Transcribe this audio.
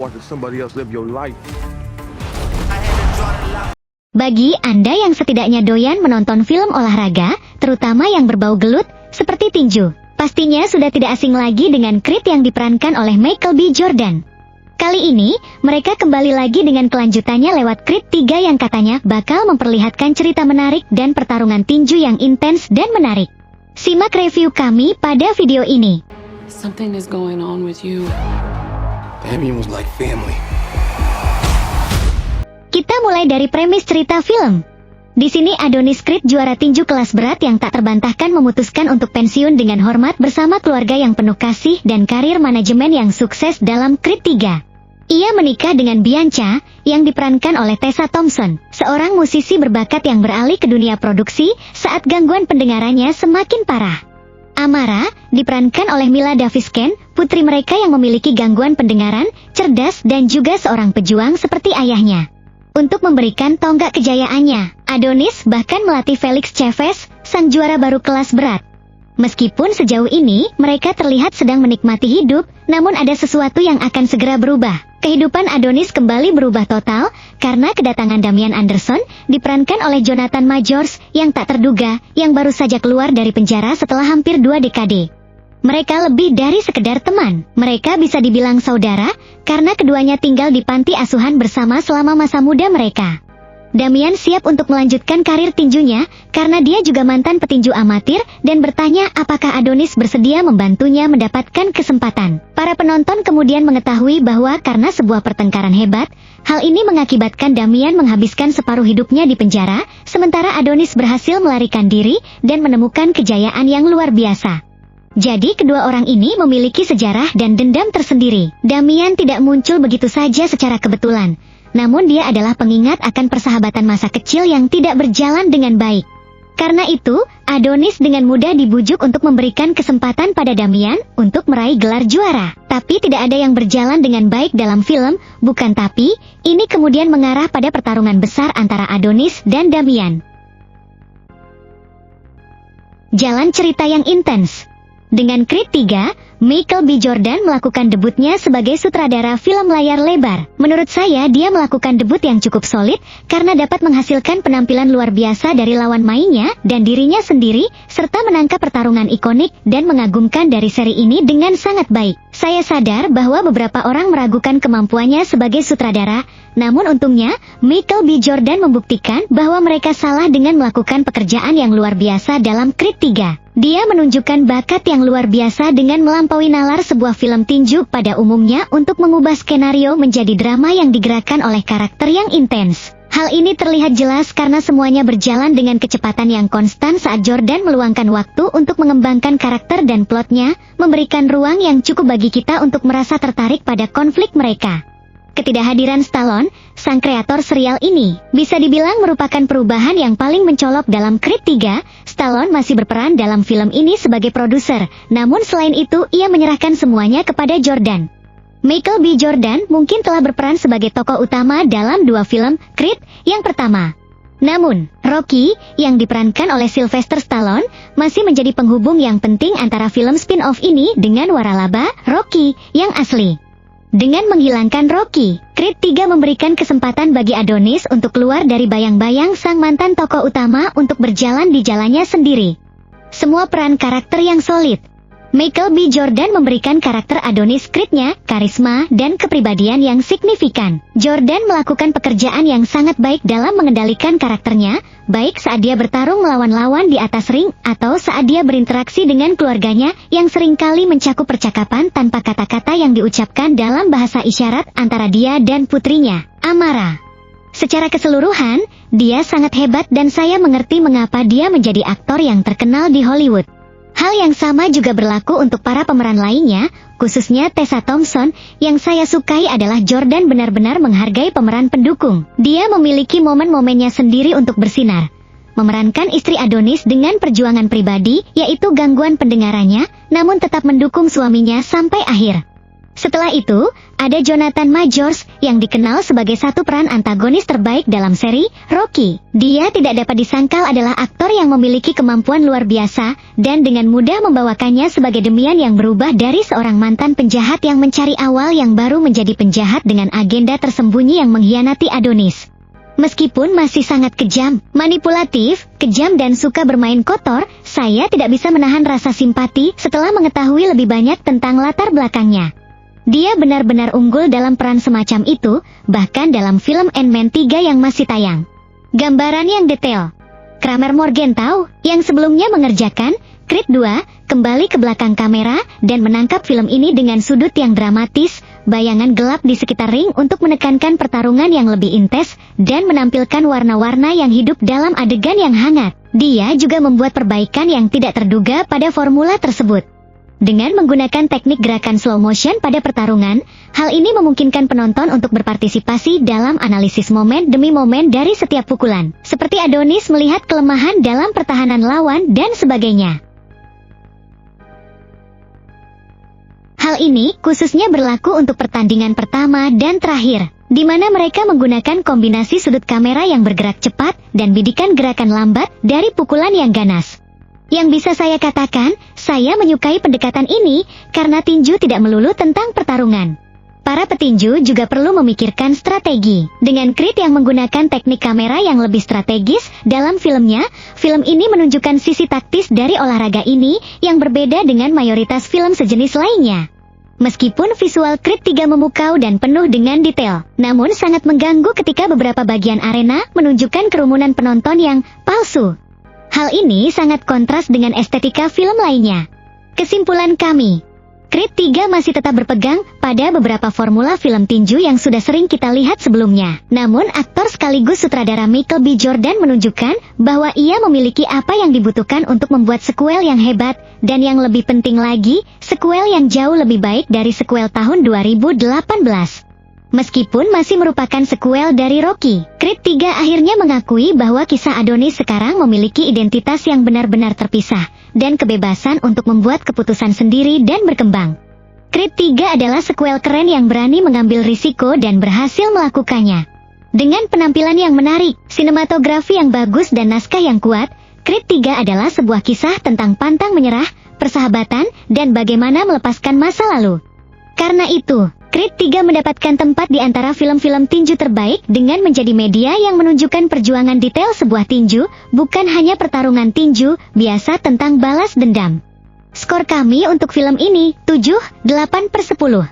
watching somebody else live your life. Bagi Anda yang setidaknya doyan menonton film olahraga, terutama yang berbau gelut, seperti tinju, pastinya sudah tidak asing lagi dengan Creed yang diperankan oleh Michael B. Jordan. Kali ini, mereka kembali lagi dengan kelanjutannya lewat Creed 3 yang katanya bakal memperlihatkan cerita menarik dan pertarungan tinju yang intens dan menarik. Simak review kami pada video ini. Something is going on with you. Damien was like family. Kita mulai dari premis cerita film. Di sini Adonis Creed, juara tinju kelas berat yang tak terbantahkan, memutuskan untuk pensiun dengan hormat bersama keluarga yang penuh kasih dan karir manajemen yang sukses dalam Creed 3. Ia menikah dengan Bianca, yang diperankan oleh Tessa Thompson, seorang musisi berbakat yang beralih ke dunia produksi saat gangguan pendengarannya semakin parah. Amara, diperankan oleh Mila Davisken, putri mereka yang memiliki gangguan pendengaran, cerdas dan juga seorang pejuang seperti ayahnya. Untuk memberikan tonggak kejayaannya, Adonis bahkan melatih Felix Chavez, sang juara baru kelas berat. Meskipun sejauh ini mereka terlihat sedang menikmati hidup, namun ada sesuatu yang akan segera berubah. Kehidupan Adonis kembali berubah total karena kedatangan Damian Anderson, diperankan oleh Jonathan Majors, yang tak terduga, yang baru saja keluar dari penjara setelah hampir 2 dekade. Mereka lebih dari sekedar teman, mereka bisa dibilang saudara, karena keduanya tinggal di panti asuhan bersama selama masa muda mereka. Damian siap untuk melanjutkan karir tinjunya, karena dia juga mantan petinju amatir, dan bertanya apakah Adonis bersedia membantunya mendapatkan kesempatan. Para penonton kemudian mengetahui bahwa karena sebuah pertengkaran hebat, hal ini mengakibatkan Damian menghabiskan separuh hidupnya di penjara, sementara Adonis berhasil melarikan diri, dan menemukan kejayaan yang luar biasa. Jadi kedua orang ini memiliki sejarah dan dendam tersendiri. Damian tidak muncul begitu saja secara kebetulan, namun dia adalah pengingat akan persahabatan masa kecil yang tidak berjalan dengan baik. Karena itu, Adonis dengan mudah dibujuk untuk memberikan kesempatan pada Damian untuk meraih gelar juara. Tapi tidak ada yang berjalan dengan baik dalam film, bukan tapi, ini kemudian mengarah pada pertarungan besar antara Adonis dan Damian. Jalan cerita yang intens. Dengan Creed 3, Michael B. Jordan melakukan debutnya sebagai sutradara film layar lebar. Menurut saya dia melakukan debut yang cukup solid, karena dapat menghasilkan penampilan luar biasa dari lawan mainnya dan dirinya sendiri, serta menangkap pertarungan ikonik dan mengagumkan dari seri ini dengan sangat baik. Saya sadar bahwa beberapa orang meragukan kemampuannya sebagai sutradara, namun untungnya, Michael B. Jordan membuktikan bahwa mereka salah dengan melakukan pekerjaan yang luar biasa dalam Creed 3. Dia menunjukkan bakat yang luar biasa dengan melampaui nalar sebuah film tinju pada umumnya untuk mengubah skenario menjadi drama yang digerakkan oleh karakter yang intens. Hal ini terlihat jelas karena semuanya berjalan dengan kecepatan yang konstan saat Jordan meluangkan waktu untuk mengembangkan karakter dan plotnya, memberikan ruang yang cukup bagi kita untuk merasa tertarik pada konflik mereka. Ketidakhadiran Stallone, sang kreator serial ini, bisa dibilang merupakan perubahan yang paling mencolok dalam Creed 3. Stallone masih berperan dalam film ini sebagai produser, namun selain itu ia menyerahkan semuanya kepada Jordan. Michael B. Jordan mungkin telah berperan sebagai tokoh utama dalam 2 film Creed yang pertama. Namun, Rocky, yang diperankan oleh Sylvester Stallone, masih menjadi penghubung yang penting antara film spin-off ini dengan waralaba Rocky yang asli. Dengan menghilangkan Rocky, Creed 3 memberikan kesempatan bagi Adonis untuk keluar dari bayang-bayang sang mantan tokoh utama untuk berjalan di jalannya sendiri. Semua peran karakter yang solid. Michael B. Jordan memberikan karakter Adonis Creed-nya karisma dan kepribadian yang signifikan. Jordan melakukan pekerjaan yang sangat baik dalam mengendalikan karakternya, baik saat dia bertarung melawan lawan di atas ring atau saat dia berinteraksi dengan keluarganya yang seringkali mencakup percakapan tanpa kata-kata yang diucapkan dalam bahasa isyarat antara dia dan putrinya, Amara. Secara keseluruhan, dia sangat hebat dan saya mengerti mengapa dia menjadi aktor yang terkenal di Hollywood. Hal yang sama juga berlaku untuk para pemeran lainnya, khususnya Tessa Thompson. Yang saya sukai adalah Jordan benar-benar menghargai pemeran pendukung. Dia memiliki momen-momennya sendiri untuk bersinar. Memerankan istri Adonis dengan perjuangan pribadi, yaitu gangguan pendengarannya, namun tetap mendukung suaminya sampai akhir. Setelah itu, ada Jonathan Majors yang dikenal sebagai satu peran antagonis terbaik dalam seri Rocky. Dia tidak dapat disangkal adalah aktor yang memiliki kemampuan luar biasa dan dengan mudah membawakannya sebagai Demian yang berubah dari seorang mantan penjahat yang mencari awal yang baru menjadi penjahat dengan agenda tersembunyi yang mengkhianati Adonis. Meskipun masih sangat kejam, manipulatif, kejam dan suka bermain kotor, saya tidak bisa menahan rasa simpati setelah mengetahui lebih banyak tentang latar belakangnya. Dia benar-benar unggul dalam peran semacam itu, bahkan dalam film Ant-Man 3 yang masih tayang. Gambaran yang detail. Kramer Morgenthau, yang sebelumnya mengerjakan Creed 2, kembali ke belakang kamera dan menangkap film ini dengan sudut yang dramatis, bayangan gelap di sekitar ring untuk menekankan pertarungan yang lebih intens dan menampilkan warna-warna yang hidup dalam adegan yang hangat. Dia juga membuat perbaikan yang tidak terduga pada formula tersebut. Dengan menggunakan teknik gerakan slow motion pada pertarungan, hal ini memungkinkan penonton untuk berpartisipasi dalam analisis momen demi momen dari setiap pukulan, seperti Adonis melihat kelemahan dalam pertahanan lawan dan sebagainya. Hal ini khususnya berlaku untuk pertandingan pertama dan terakhir, di mana mereka menggunakan kombinasi sudut kamera yang bergerak cepat dan bidikan gerakan lambat dari pukulan yang ganas. Yang bisa saya katakan, saya menyukai pendekatan ini karena tinju tidak melulu tentang pertarungan. Para petinju juga perlu memikirkan strategi. Dengan Creed yang menggunakan teknik kamera yang lebih strategis dalam filmnya, film ini menunjukkan sisi taktis dari olahraga ini yang berbeda dengan mayoritas film sejenis lainnya. Meskipun visual Creed 3 memukau dan penuh dengan detail, namun sangat mengganggu ketika beberapa bagian arena menunjukkan kerumunan penonton yang palsu. Hal ini sangat kontras dengan estetika film lainnya. Kesimpulan kami, Creed 3 masih tetap berpegang pada beberapa formula film tinju yang sudah sering kita lihat sebelumnya. Namun aktor sekaligus sutradara Michael B. Jordan menunjukkan bahwa ia memiliki apa yang dibutuhkan untuk membuat sequel yang hebat, dan yang lebih penting lagi, sequel yang jauh lebih baik dari sequel tahun 2018. Meskipun masih merupakan sequel dari Rocky, Creed 3 akhirnya mengakui bahwa kisah Adonis sekarang memiliki identitas yang benar-benar terpisah, dan kebebasan untuk membuat keputusan sendiri dan berkembang. Creed 3 adalah sequel keren yang berani mengambil risiko dan berhasil melakukannya. Dengan penampilan yang menarik, sinematografi yang bagus dan naskah yang kuat, Creed 3 adalah sebuah kisah tentang pantang menyerah, persahabatan, dan bagaimana melepaskan masa lalu. Karena itu, Creed 3 mendapatkan tempat di antara film-film tinju terbaik dengan menjadi media yang menunjukkan perjuangan detail sebuah tinju, bukan hanya pertarungan tinju biasa tentang balas dendam. Skor kami untuk film ini, 7/8/10.